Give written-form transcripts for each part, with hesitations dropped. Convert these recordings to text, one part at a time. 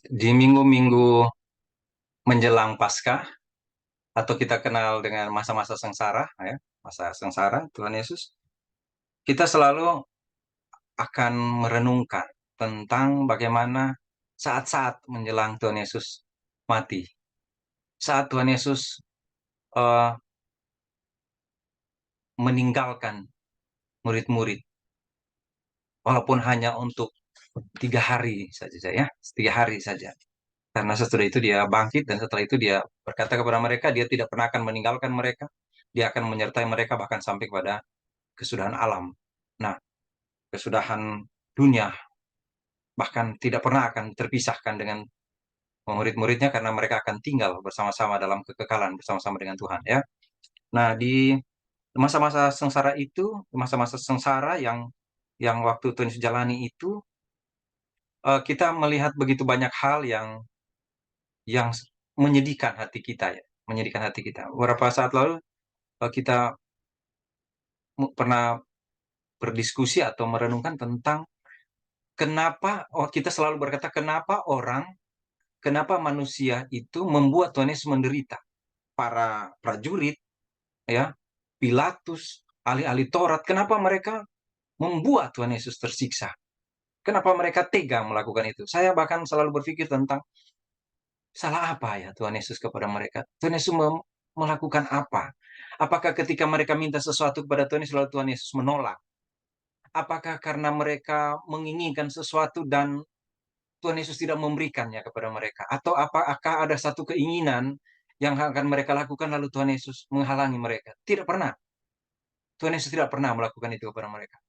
Di minggu-minggu menjelang Paskah atau kita kenal dengan masa-masa sengsara, ya, masa sengsara Tuhan Yesus, kita selalu akan merenungkan tentang bagaimana saat-saat menjelang Tuhan Yesus mati, saat Tuhan Yesus eh, meninggalkan murid-murid, walaupun hanya untuk 3 hari saja, ya, 3 hari saja. Karena setelah itu dia bangkit dan setelah itu dia berkata kepada mereka, dia tidak pernah akan meninggalkan mereka, dia akan menyertai mereka bahkan sampai kepada kesudahan alam. Nah, kesudahan dunia bahkan tidak pernah akan terpisahkan dengan murid-muridnya karena mereka akan tinggal bersama-sama dalam kekekalan bersama-sama dengan Tuhan, ya. Nah, di masa-masa sengsara itu, masa-masa sengsara yang waktu Tuhan Yesus jalani itu, kita melihat begitu banyak hal yang menyedihkan hati kita, ya, menyedihkan hati kita. Beberapa saat lalu kita pernah berdiskusi atau merenungkan tentang kenapa kita selalu berkata kenapa manusia itu membuat Tuhan Yesus menderita. Para prajurit, ya, Pilatus, ahli-ahli Taurat, kenapa mereka membuat Tuhan Yesus tersiksa? Kenapa mereka tega melakukan itu? Saya bahkan selalu berpikir tentang salah apa ya Tuhan Yesus kepada mereka. Tuhan Yesus melakukan apa? Apakah ketika mereka minta sesuatu kepada Tuhan Yesus, lalu Tuhan Yesus menolak? Apakah karena mereka menginginkan sesuatu dan Tuhan Yesus tidak memberikannya kepada mereka? Atau apakah ada satu keinginan yang akan mereka lakukan lalu Tuhan Yesus menghalangi mereka? Tidak pernah. Tuhan Yesus tidak pernah melakukan itu kepada mereka.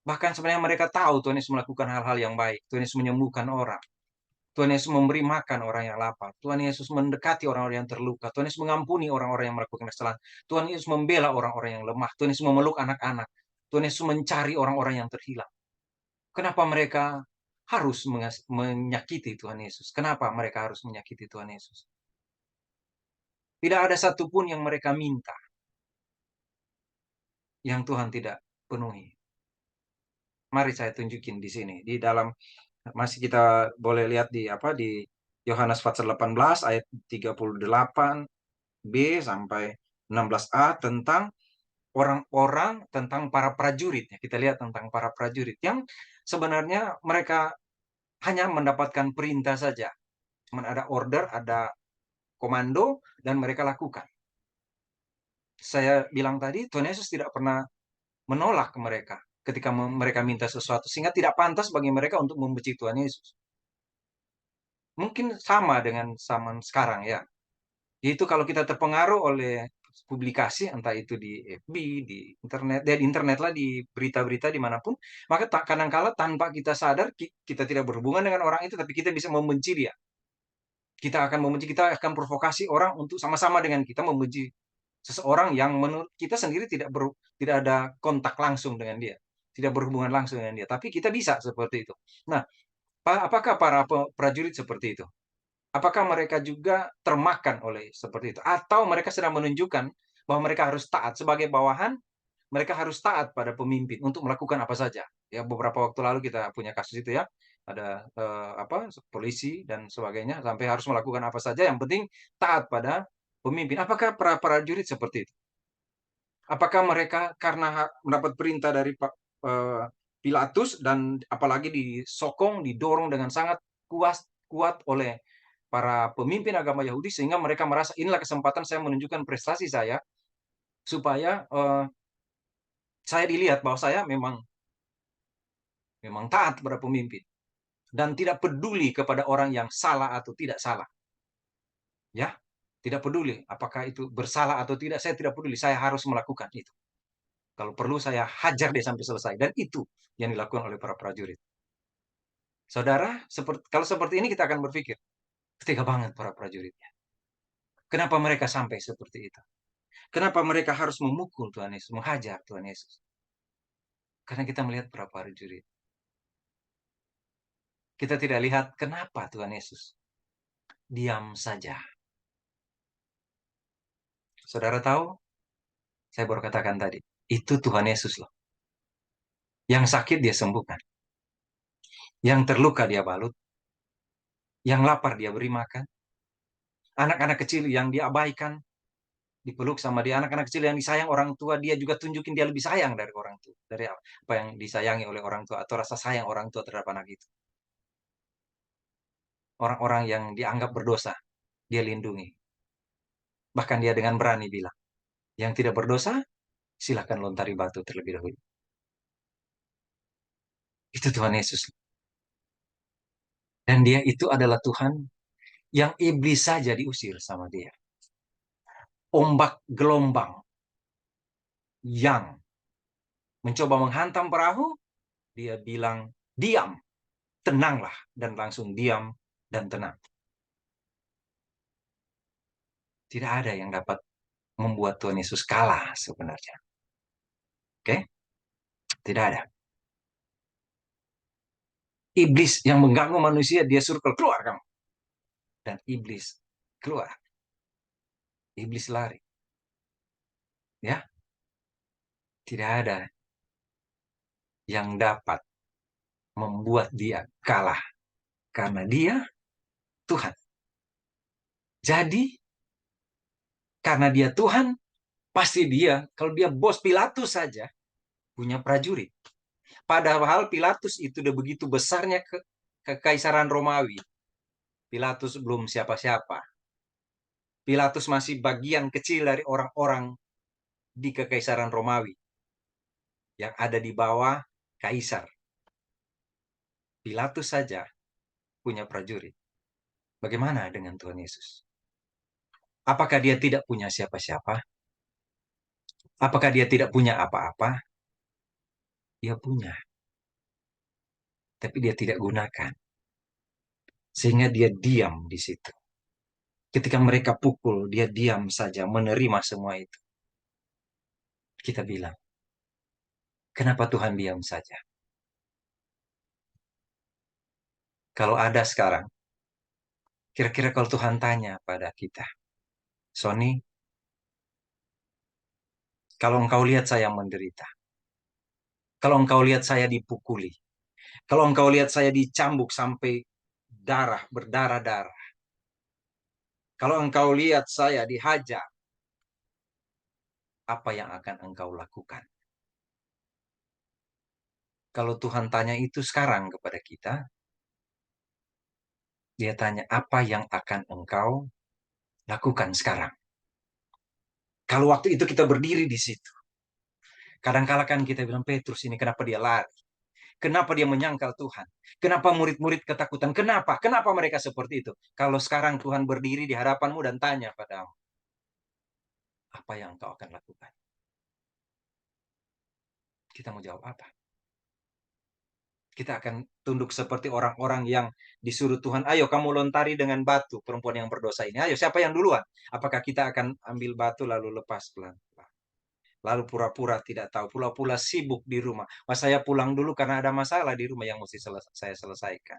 Bahkan sebenarnya mereka tahu Tuhan Yesus melakukan hal-hal yang baik. Tuhan Yesus menyembuhkan orang. Tuhan Yesus memberi makan orang yang lapar. Tuhan Yesus mendekati orang-orang yang terluka. Tuhan Yesus mengampuni orang-orang yang melakukan kesalahan. Tuhan Yesus membela orang-orang yang lemah. Tuhan Yesus memeluk anak-anak. Tuhan Yesus mencari orang-orang yang terhilang. Kenapa mereka harus menyakiti Tuhan Yesus? Kenapa mereka harus menyakiti Tuhan Yesus? Tidak ada satupun yang mereka minta yang Tuhan tidak penuhi. Mari saya tunjukin di sini. Di dalam masih kita boleh lihat di Yohanes pasal 18 ayat 38b sampai 16a tentang orang-orang, tentang para prajurit. Kita lihat tentang para prajurit yang sebenarnya mereka hanya mendapatkan perintah saja. Cuma ada order, ada komando, dan mereka lakukan. Saya bilang tadi, Tuhan Yesus tidak pernah menolak mereka ketika mereka minta sesuatu, sehingga tidak pantas bagi mereka untuk membenci Tuhan Yesus. Mungkin sama dengan zaman sekarang, ya. Yaitu kalau kita terpengaruh oleh publikasi, entah itu di FB, di internet, di internet lah, di berita-berita dimanapun, maka kadang-kala tanpa kita sadar, kita tidak berhubungan dengan orang itu, tapi kita bisa membenci dia. Kita akan membenci, kita akan provokasi orang untuk sama-sama dengan kita membenci seseorang yang menurut kita sendiri tidak ada kontak langsung dengan dia, tidak berhubungan langsung dengan dia, tapi kita bisa seperti itu. Nah, apakah para prajurit seperti itu? Apakah mereka juga termakan oleh seperti itu? Atau mereka sedang menunjukkan bahwa mereka harus taat sebagai bawahan, mereka harus taat pada pemimpin untuk melakukan apa saja. Ya, beberapa waktu lalu kita punya kasus itu, ya. Ada polisi dan sebagainya sampai harus melakukan apa saja, yang penting taat pada pemimpin. Apakah para prajurit seperti itu? Apakah mereka karena mendapat perintah dari Pak Pilatus dan apalagi disokong, didorong dengan sangat kuat oleh para pemimpin agama Yahudi sehingga mereka merasa inilah kesempatan saya menunjukkan prestasi saya supaya saya dilihat bahwa saya memang taat pada pemimpin dan tidak peduli kepada orang yang salah atau tidak salah. Ya, tidak peduli apakah itu bersalah atau tidak, saya tidak peduli, saya harus melakukan itu. Kalau perlu saya hajar dia sampai selesai. Dan itu yang dilakukan oleh para prajurit. Saudara, kalau seperti ini kita akan berpikir, tega banget para prajuritnya. Kenapa mereka sampai seperti itu? Kenapa mereka harus memukul Tuhan Yesus, menghajar Tuhan Yesus? Karena kita melihat para prajurit. Kita tidak lihat kenapa Tuhan Yesus diam saja. Saudara tahu, saya baru katakan tadi, itu Tuhan Yesus loh. Yang sakit dia sembuhkan. Yang terluka dia balut. Yang lapar dia beri makan. Anak-anak kecil yang diabaikan, dipeluk sama dia. Anak-anak kecil yang disayang orang tua, dia juga tunjukin dia lebih sayang dari orang tua. Dari apa yang disayangi oleh orang tua, atau rasa sayang orang tua terhadap anak itu. Orang-orang yang dianggap berdosa, dia lindungi. Bahkan dia dengan berani bilang, yang tidak berdosa, silahkan lontari batu terlebih dahulu. Itu Tuhan Yesus. Dan dia itu adalah Tuhan yang iblis saja diusir sama dia. Ombak gelombang yang mencoba menghantam perahu, dia bilang, diam, tenanglah, dan langsung diam dan tenang. Tidak ada yang dapat membuat Tuhan Yesus kalah sebenarnya. Oke? Tidak ada. Iblis yang mengganggu manusia, dia suruh keluar kamu. Dan iblis keluar. Iblis lari. Ya, tidak ada yang dapat membuat dia kalah. Karena dia Tuhan. Jadi, karena dia Tuhan, pasti dia, kalau dia bos Pilatus saja, punya prajurit. Padahal Pilatus itu udah begitu besarnya kekaisaran Romawi. Pilatus belum siapa-siapa. Pilatus masih bagian kecil dari orang-orang di kekaisaran Romawi yang ada di bawah kaisar. Pilatus saja punya prajurit. Bagaimana dengan Tuhan Yesus? Apakah dia tidak punya siapa-siapa? Apakah dia tidak punya apa-apa? Dia punya, tapi dia tidak gunakan. Sehingga dia diam di situ. Ketika mereka pukul, dia diam saja menerima semua itu. Kita bilang, kenapa Tuhan diam saja? Kalau ada sekarang, kira-kira kalau Tuhan tanya pada kita, Sony, kalau engkau lihat saya menderita, kalau engkau lihat saya dipukuli, kalau engkau lihat saya dicambuk sampai darah, berdarah-darah, kalau engkau lihat saya dihajar, apa yang akan engkau lakukan? Kalau Tuhan tanya itu sekarang kepada kita, dia tanya, apa yang akan engkau lakukan sekarang? Kalau waktu itu kita berdiri di situ, kadang-kala kan kita bilang, Petrus ini kenapa dia lari? Kenapa dia menyangkal Tuhan? Kenapa murid-murid ketakutan? Kenapa? Kenapa mereka seperti itu? Kalau sekarang Tuhan berdiri di hadapanmu dan tanya padamu, apa yang kau akan lakukan? Kita mau jawab apa? Kita akan tunduk seperti orang-orang yang disuruh Tuhan, ayo kamu lontari dengan batu perempuan yang berdosa ini. Ayo, siapa yang duluan? Apakah kita akan ambil batu lalu lepas pelan-pelan? Lalu pura-pura tidak tahu, pura-pura sibuk di rumah. Mas saya pulang dulu karena ada masalah di rumah yang mesti saya selesaikan.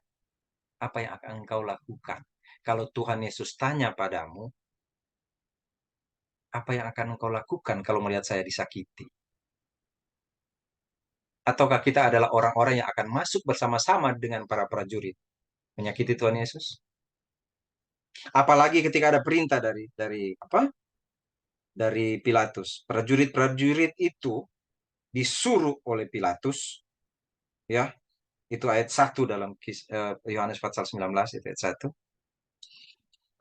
Apa yang akan engkau lakukan? Kalau Tuhan Yesus tanya padamu, apa yang akan engkau lakukan kalau melihat saya disakiti? Ataukah kita adalah orang-orang yang akan masuk bersama-sama dengan para prajurit menyakiti Tuhan Yesus? Apalagi ketika ada perintah dari apa? Dari Pilatus. Prajurit-prajurit itu disuruh oleh Pilatus, ya. Itu ayat 1 dalam Yohanes pasal 19 itu ayat 1.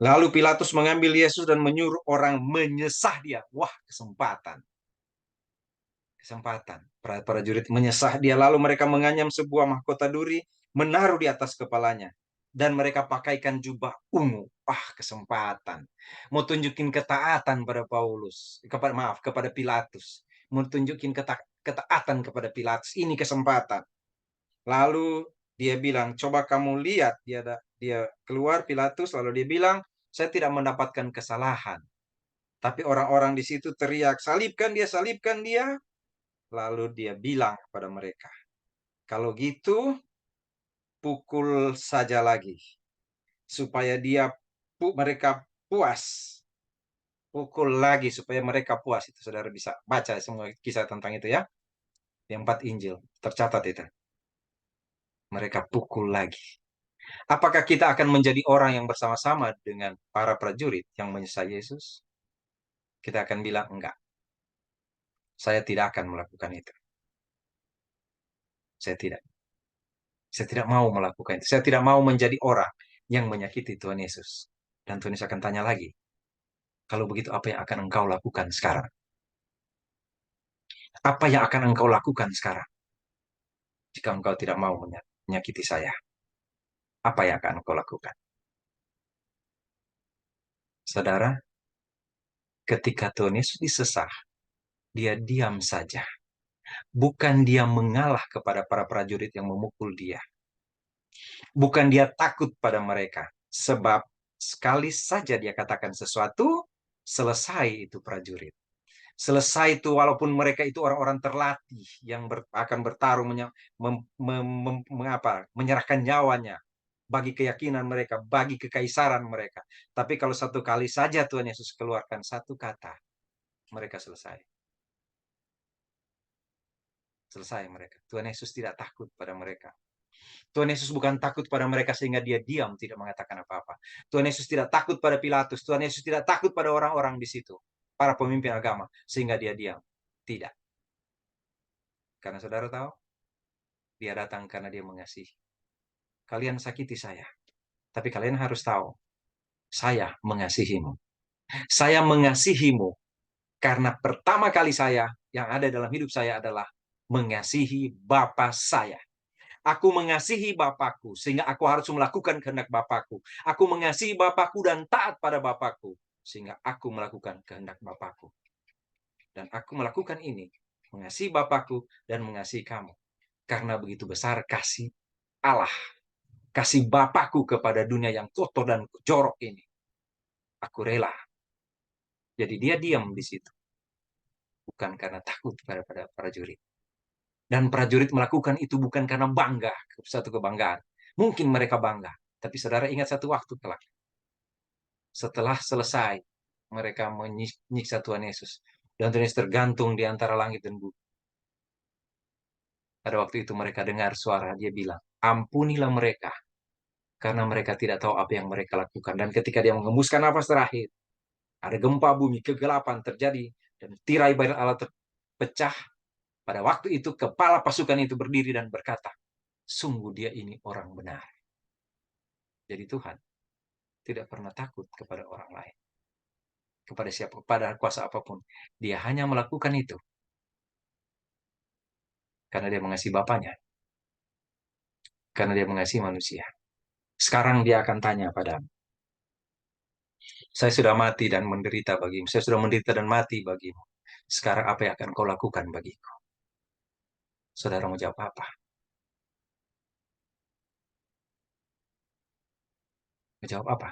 Lalu Pilatus mengambil Yesus dan menyuruh orang menyesah dia. Wah, kesempatan. Kesempatan. Prajurit menyesah dia. Lalu mereka menganyam sebuah mahkota duri, menaruh di atas kepalanya. Dan mereka pakaikan jubah ungu. Ah, kesempatan. Mau tunjukin ketaatan pada Paulus. Kepada Pilatus. Mau tunjukin ketaatan kepada Pilatus. Ini kesempatan. Lalu dia bilang, coba kamu lihat. Dia keluar Pilatus, lalu dia bilang, saya tidak mendapatkan kesalahan. Tapi orang-orang di situ teriak, salibkan dia, salibkan dia. Lalu dia bilang kepada mereka, kalau gitu pukul saja lagi. Supaya mereka puas. Pukul lagi supaya mereka puas. Itu saudara bisa baca semua kisah tentang itu ya. Yang 4 Injil tercatat itu. Mereka pukul lagi. Apakah kita akan menjadi orang yang bersama-sama dengan para prajurit yang menyesal Yesus? Kita akan bilang, enggak, saya tidak akan melakukan itu. Saya tidak. Saya tidak mau melakukan itu. Saya tidak mau menjadi orang yang menyakiti Tuhan Yesus. Dan Tuhan Yesus akan tanya lagi, kalau begitu apa yang akan engkau lakukan sekarang? Apa yang akan engkau lakukan sekarang jika engkau tidak mau menyakiti saya? Apa yang akan engkau lakukan? Saudara, ketika Tuhan Yesus disesah, dia diam saja. Bukan dia mengalah kepada para prajurit yang memukul dia. Bukan dia takut pada mereka. Sebab sekali saja dia katakan sesuatu, selesai itu prajurit. Selesai itu walaupun mereka itu orang-orang terlatih yang akan bertarung menyerahkan nyawanya bagi keyakinan mereka, bagi kekaisaran mereka. Tapi kalau satu kali saja Tuhan Yesus keluarkan satu kata, mereka selesai. Selesai mereka. Tuhan Yesus tidak takut pada mereka. Tuhan Yesus bukan takut pada mereka sehingga dia diam, tidak mengatakan apa-apa. Tuhan Yesus tidak takut pada Pilatus. Tuhan Yesus tidak takut pada orang-orang di situ, para pemimpin agama, sehingga dia diam. Tidak. Karena saudara tahu, dia datang karena dia mengasihi. Kalian sakiti saya. Tapi kalian harus tahu, saya mengasihimu. Saya mengasihimu karena pertama kali saya, yang ada dalam hidup saya adalah mengasihi Bapa saya. Aku mengasihi Bapakku, sehingga aku harus melakukan kehendak Bapakku. Aku mengasihi Bapakku dan taat pada Bapakku, sehingga aku melakukan kehendak Bapakku. Dan aku melakukan ini, mengasihi Bapakku dan mengasihi kamu. Karena begitu besar kasih Allah, kasih Bapakku kepada dunia yang kotor dan jorok ini. Aku rela. Jadi dia diam di situ. Bukan karena takut pada prajurit. Dan prajurit melakukan itu bukan karena bangga, satu kebanggaan. Mungkin mereka bangga. Tapi saudara ingat satu waktu kelak. Setelah selesai, mereka menyiksa Tuhan Yesus. Dan Tuhan Yesus tergantung di antara langit dan bumi. Pada waktu itu mereka dengar suara, dia bilang, ampunilah mereka. Karena mereka tidak tahu apa yang mereka lakukan. Dan ketika dia mengembuskan nafas terakhir, ada gempa bumi, kegelapan terjadi. Dan tirai bait Allah terpecah. Pada waktu itu, kepala pasukan itu berdiri dan berkata, sungguh dia ini orang benar. Jadi Tuhan tidak pernah takut kepada orang lain. Kepada siapa, kepada kuasa apapun. Dia hanya melakukan itu karena dia mengasihi Bapaknya. Karena dia mengasihi manusia. Sekarang dia akan tanya padamu. Saya sudah mati dan menderita bagimu. Saya sudah menderita dan mati bagimu. Sekarang apa yang akan kau lakukan bagiku? Saudara mau jawab apa? Mau jawab apa?